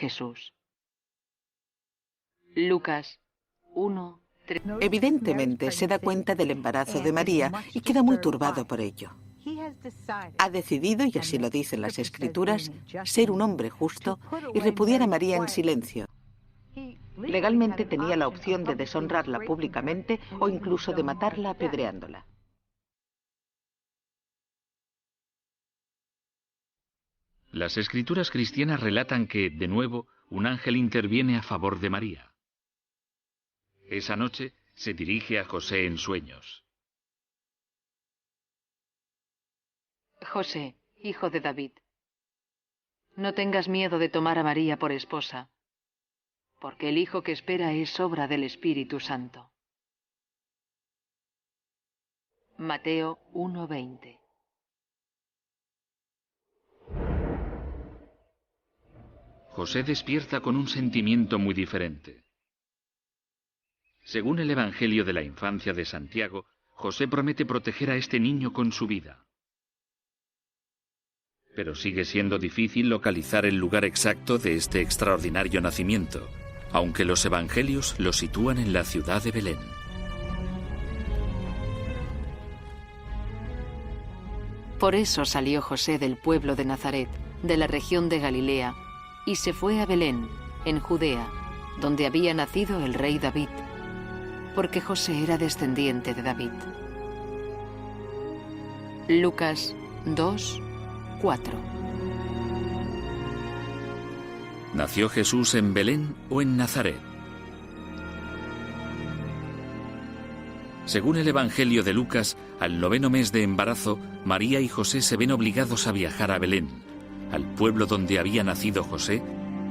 Jesús. Lucas 1. Evidentemente se da cuenta del embarazo de María y queda muy turbado por ello. Ha decidido, y así lo dicen las Escrituras, ser un hombre justo y repudiar a María en silencio. Legalmente tenía la opción de deshonrarla públicamente o incluso de matarla apedreándola. Las Escrituras cristianas relatan que, de nuevo, un ángel interviene a favor de María. Esa noche se dirige a José en sueños. José, hijo de David, no tengas miedo de tomar a María por esposa, porque el hijo que espera es obra del Espíritu Santo. Mateo 1:20. José despierta con un sentimiento muy diferente. Según el Evangelio de la Infancia de Santiago, José promete proteger a este niño con su vida. Pero sigue siendo difícil localizar el lugar exacto de este extraordinario nacimiento, aunque los Evangelios lo sitúan en la ciudad de Belén. Por eso salió José del pueblo de Nazaret, de la región de Galilea, y se fue a Belén, en Judea, donde había nacido el rey David, porque José era descendiente de David. Lucas 2:4. ¿Nació Jesús en Belén o en Nazaret? Según el Evangelio de Lucas, al 9º mes de embarazo, María y José se ven obligados a viajar a Belén, al pueblo donde había nacido José,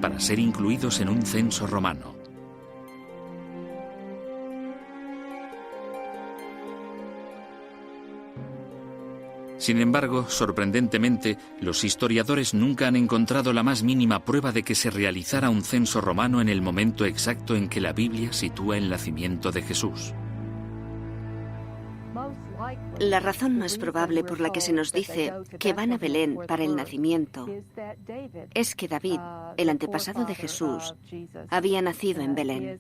para ser incluidos en un censo romano. Sin embargo, sorprendentemente, los historiadores nunca han encontrado la más mínima prueba de que se realizara un censo romano en el momento exacto en que la Biblia sitúa el nacimiento de Jesús. La razón más probable por la que se nos dice que van a Belén para el nacimiento es que David, el antepasado de Jesús, había nacido en Belén.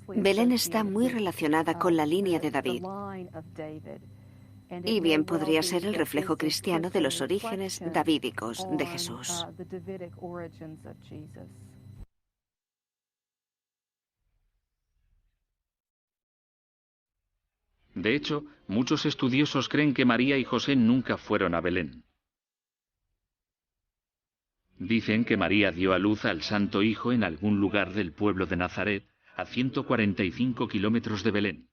Belén está muy relacionada con la línea de David. Y bien podría ser el reflejo cristiano de los orígenes davídicos de Jesús. De hecho, muchos estudiosos creen que María y José nunca fueron a Belén. Dicen que María dio a luz al Santo Hijo en algún lugar del pueblo de Nazaret, a 145 kilómetros de Belén.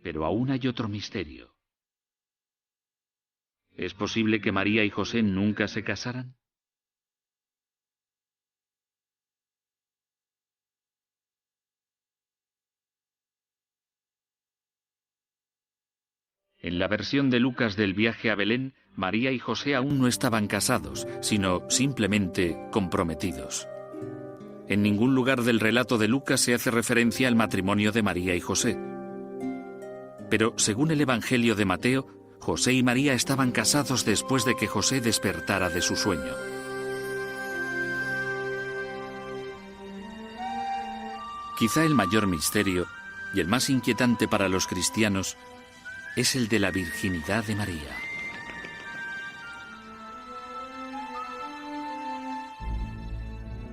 Pero aún hay otro misterio. ¿Es posible que María y José nunca se casaran? En la versión de Lucas del viaje a Belén, María y José aún no estaban casados, sino simplemente comprometidos. En ningún lugar del relato de Lucas se hace referencia al matrimonio de María y José. Pero, según el Evangelio de Mateo, José y María estaban casados después de que José despertara de su sueño. Quizá el mayor misterio, y el más inquietante para los cristianos, es el de la virginidad de María.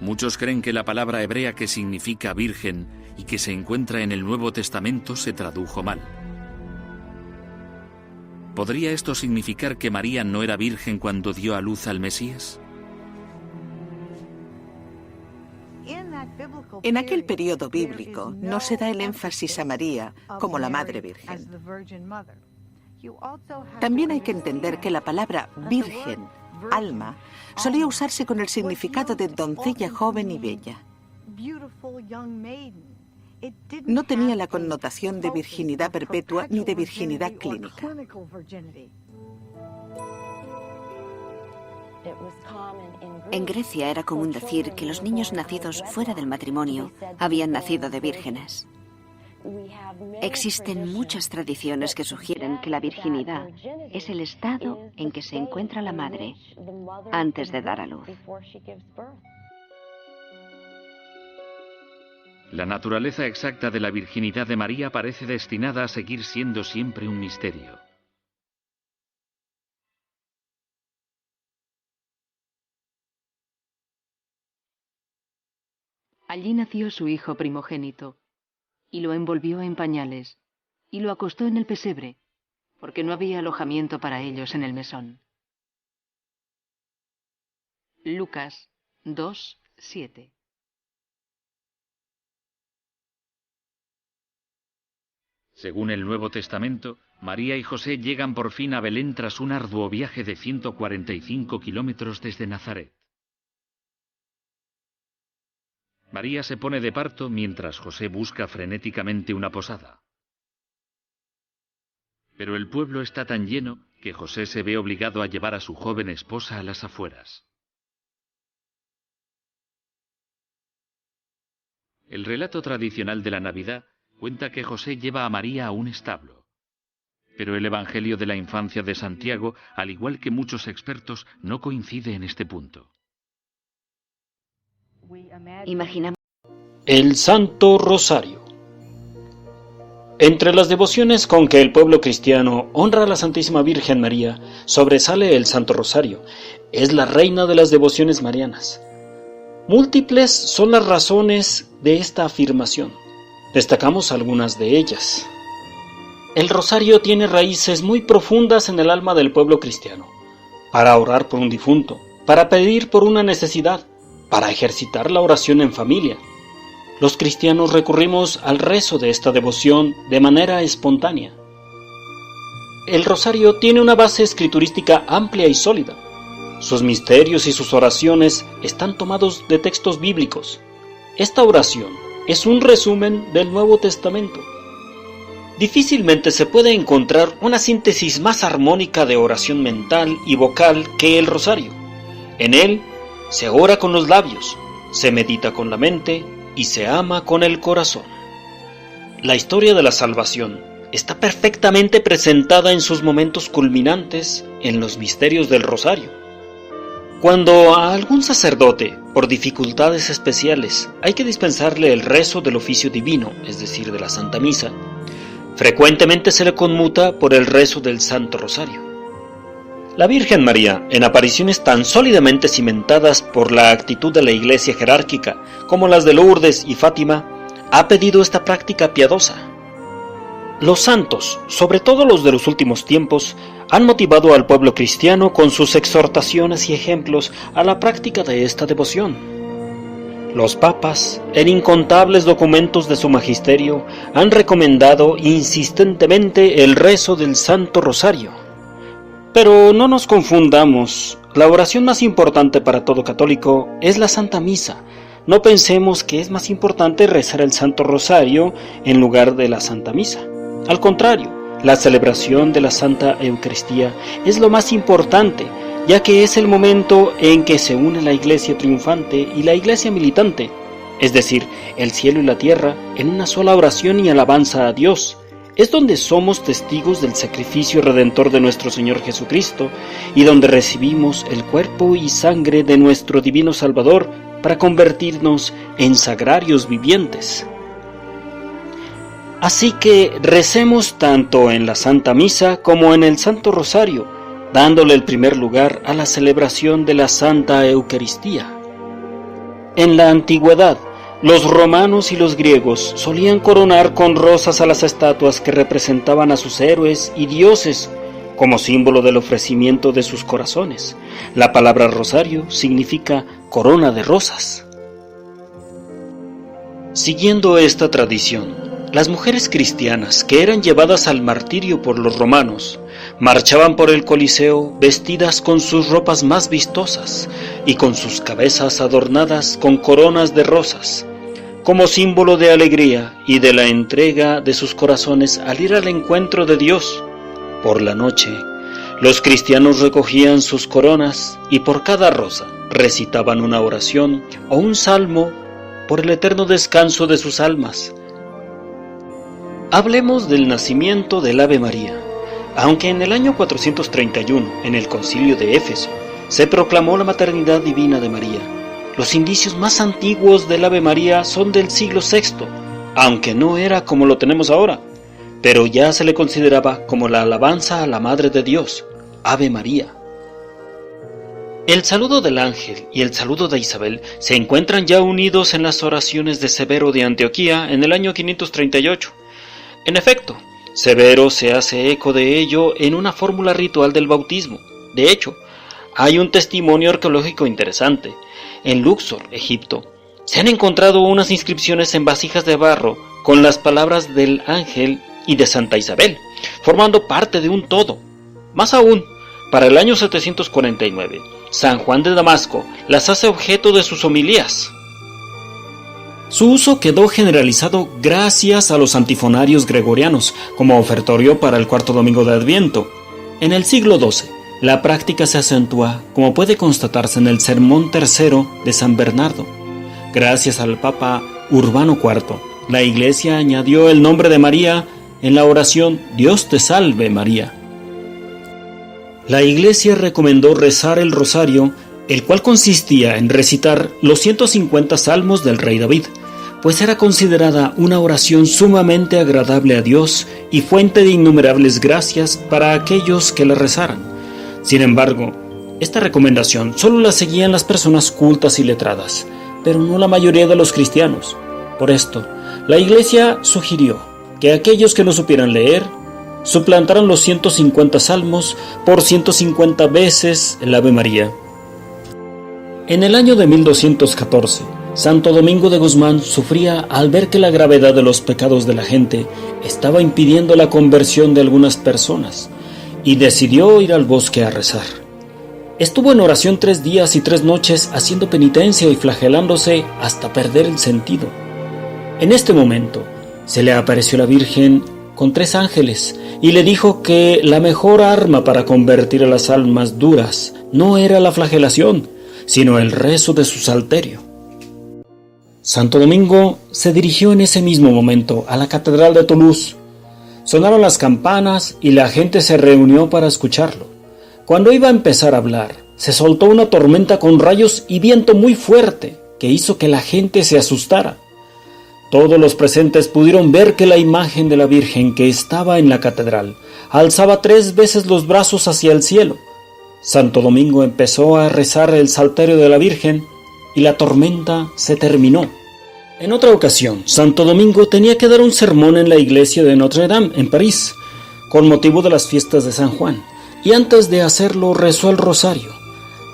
Muchos creen que la palabra hebrea que significa virgen y que se encuentra en el Nuevo Testamento se tradujo mal. ¿Podría esto significar que María no era virgen cuando dio a luz al Mesías? En aquel periodo bíblico no se da el énfasis a María como la Madre Virgen. También hay que entender que la palabra virgen, alma, solía usarse con el significado de doncella joven y bella. No tenía la connotación de virginidad perpetua ni de virginidad clínica. En Grecia era común decir que los niños nacidos fuera del matrimonio habían nacido de vírgenes. Existen muchas tradiciones que sugieren que la virginidad es el estado en que se encuentra la madre antes de dar a luz. La naturaleza exacta de la virginidad de María parece destinada a seguir siendo siempre un misterio. Allí nació su hijo primogénito, y lo envolvió en pañales, y lo acostó en el pesebre, porque no había alojamiento para ellos en el mesón. Lucas 2:7. Según el Nuevo Testamento, María y José llegan por fin a Belén tras un arduo viaje de 145 kilómetros desde Nazaret. María se pone de parto mientras José busca frenéticamente una posada. Pero el pueblo está tan lleno que José se ve obligado a llevar a su joven esposa a las afueras. El relato tradicional de la Navidad cuenta que José lleva a María a un establo. Pero el Evangelio de la infancia de Santiago, al igual que muchos expertos, no coincide en este punto. Imaginamos el Santo Rosario. Entre las devociones con que el pueblo cristiano honra a la Santísima Virgen María, sobresale el Santo Rosario. Es la reina de las devociones marianas. Múltiples son las razones de esta afirmación. Destacamos algunas de ellas. El rosario tiene raíces muy profundas en el alma del pueblo cristiano. Para orar por un difunto, para pedir por una necesidad, para ejercitar la oración en familia. Los cristianos recurrimos al rezo de esta devoción de manera espontánea. El rosario tiene una base escriturística amplia y sólida. Sus misterios y sus oraciones están tomados de textos bíblicos. Esta oración es un resumen del Nuevo Testamento. Difícilmente se puede encontrar una síntesis más armónica de oración mental y vocal que el rosario. En él se ora con los labios, se medita con la mente y se ama con el corazón. La historia de la salvación está perfectamente presentada en sus momentos culminantes en los misterios del rosario. Cuando a algún sacerdote, por dificultades especiales, hay que dispensarle el rezo del oficio divino, es decir, de la Santa Misa, frecuentemente se le conmuta por el rezo del Santo Rosario. La Virgen María, en apariciones tan sólidamente cimentadas por la actitud de la Iglesia jerárquica como las de Lourdes y Fátima, ha pedido esta práctica piadosa. Los santos, sobre todo los de los últimos tiempos, han motivado al pueblo cristiano con sus exhortaciones y ejemplos a la práctica de esta devoción. Los papas, en incontables documentos de su magisterio, han recomendado insistentemente el rezo del Santo Rosario. Pero no nos confundamos, la oración más importante para todo católico es la Santa Misa. No pensemos que es más importante rezar el Santo Rosario en lugar de la Santa Misa. Al contrario, la celebración de la Santa Eucaristía es lo más importante, ya que es el momento en que se une la Iglesia triunfante y la Iglesia militante, es decir, el cielo y la tierra, en una sola oración y alabanza a Dios. Es donde somos testigos del sacrificio redentor de nuestro Señor Jesucristo y donde recibimos el cuerpo y sangre de nuestro divino Salvador para convertirnos en sagrarios vivientes. Así que recemos tanto en la Santa Misa como en el Santo Rosario, dándole el primer lugar a la celebración de la Santa Eucaristía. En la antigüedad, los romanos y los griegos solían coronar con rosas a las estatuas que representaban a sus héroes y dioses, como símbolo del ofrecimiento de sus corazones. La palabra rosario significa corona de rosas. Siguiendo esta tradición, las mujeres cristianas que eran llevadas al martirio por los romanos marchaban por el Coliseo vestidas con sus ropas más vistosas y con sus cabezas adornadas con coronas de rosas, como símbolo de alegría y de la entrega de sus corazones al ir al encuentro de Dios. Por la noche, los cristianos recogían sus coronas y por cada rosa recitaban una oración o un salmo por el eterno descanso de sus almas. Hablemos del nacimiento del Ave María. Aunque en el año 431, en el Concilio de Éfeso, se proclamó la maternidad divina de María, los indicios más antiguos del Ave María son del siglo VI, aunque no era como lo tenemos ahora, pero ya se le consideraba como la alabanza a la Madre de Dios, Ave María. El saludo del ángel y el saludo de Isabel se encuentran ya unidos en las oraciones de Severo de Antioquía en el año 538. En efecto, Severo se hace eco de ello en una fórmula ritual del bautismo. De hecho, hay un testimonio arqueológico interesante. En Luxor, Egipto, se han encontrado unas inscripciones en vasijas de barro con las palabras del ángel y de Santa Isabel, formando parte de un todo. Más aún, para el año 749, San Juan de Damasco las hace objeto de sus homilías. Su uso quedó generalizado gracias a los antifonarios gregorianos, como ofertorio para el cuarto domingo de Adviento. En el siglo XII, la práctica se acentúa, como puede constatarse en el Sermón III de San Bernardo. Gracias al Papa Urbano IV, la Iglesia añadió el nombre de María en la oración Dios te salve María. La Iglesia recomendó rezar el rosario, el cual consistía en recitar los 150 salmos del rey David, pues era considerada una oración sumamente agradable a Dios y fuente de innumerables gracias para aquellos que la rezaran. Sin embargo, esta recomendación solo la seguían las personas cultas y letradas, pero no la mayoría de los cristianos. Por esto, la Iglesia sugirió que aquellos que no supieran leer suplantaran los 150 salmos por 150 veces el Ave María. En el año de 1214, Santo Domingo de Guzmán sufría al ver que la gravedad de los pecados de la gente estaba impidiendo la conversión de algunas personas, y decidió ir al bosque a rezar. Estuvo en oración 3 días y 3 noches haciendo penitencia y flagelándose hasta perder el sentido. En este momento se le apareció la Virgen con 3 ángeles y le dijo que la mejor arma para convertir a las almas duras no era la flagelación, sino el rezo de su salterio. Santo Domingo se dirigió en ese mismo momento a la Catedral de Toulouse. Sonaron las campanas y la gente se reunió para escucharlo. Cuando iba a empezar a hablar, se soltó una tormenta con rayos y viento muy fuerte que hizo que la gente se asustara. Todos los presentes pudieron ver que la imagen de la Virgen que estaba en la catedral alzaba 3 veces los brazos hacia el cielo. Santo Domingo empezó a rezar el salterio de la Virgen y la tormenta se terminó. En otra ocasión, Santo Domingo tenía que dar un sermón en la iglesia de Notre Dame, en París, con motivo de las fiestas de San Juan, y antes de hacerlo rezó el rosario.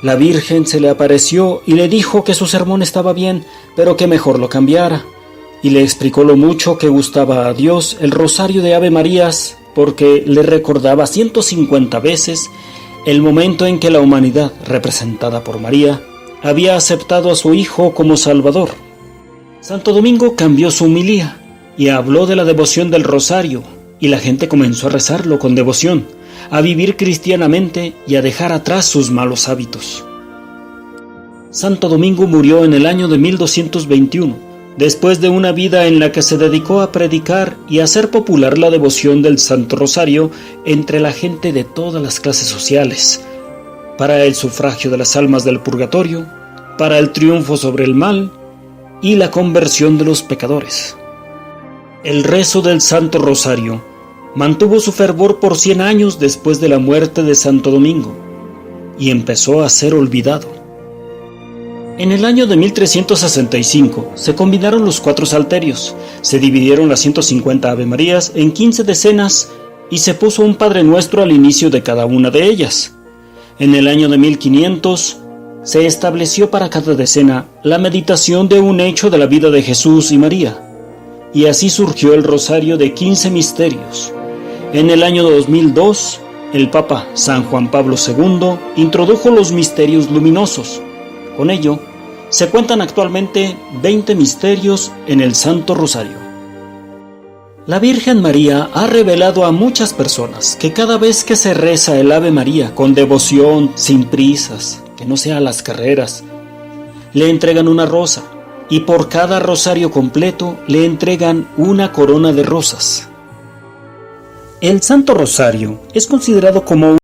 La Virgen se le apareció y le dijo que su sermón estaba bien, pero que mejor lo cambiara, y le explicó lo mucho que gustaba a Dios el rosario de Ave Marías, porque le recordaba 150 veces el momento en que la humanidad, representada por María, había aceptado a su Hijo como Salvador. Santo Domingo cambió su homilía y habló de la devoción del rosario, y la gente comenzó a rezarlo con devoción, a vivir cristianamente y a dejar atrás sus malos hábitos. Santo Domingo murió en el año de 1221, después de una vida en la que se dedicó a predicar y a hacer popular la devoción del Santo Rosario entre la gente de todas las clases sociales, para el sufragio de las almas del purgatorio, para el triunfo sobre el mal y la conversión de los pecadores. El rezo del Santo Rosario mantuvo su fervor por 100 años después de la muerte de Santo Domingo y empezó a ser olvidado. En el año de 1365 se combinaron los 4 salterios, se dividieron las 150 Ave Marías en 15 decenas y se puso un Padre Nuestro al inicio de cada una de ellas. En el año de 1500 se estableció para cada decena la meditación de un hecho de la vida de Jesús y María, y así surgió el rosario de 15 misterios. En el año 2002, el Papa San Juan Pablo II introdujo los misterios luminosos. Con ello, se cuentan actualmente 20 misterios en el Santo Rosario. La Virgen María ha revelado a muchas personas que cada vez que se reza el Ave María con devoción, sin prisas, que no sea a las carreras, le entregan una rosa, y por cada rosario completo le entregan una corona de rosas. El Santo Rosario es considerado como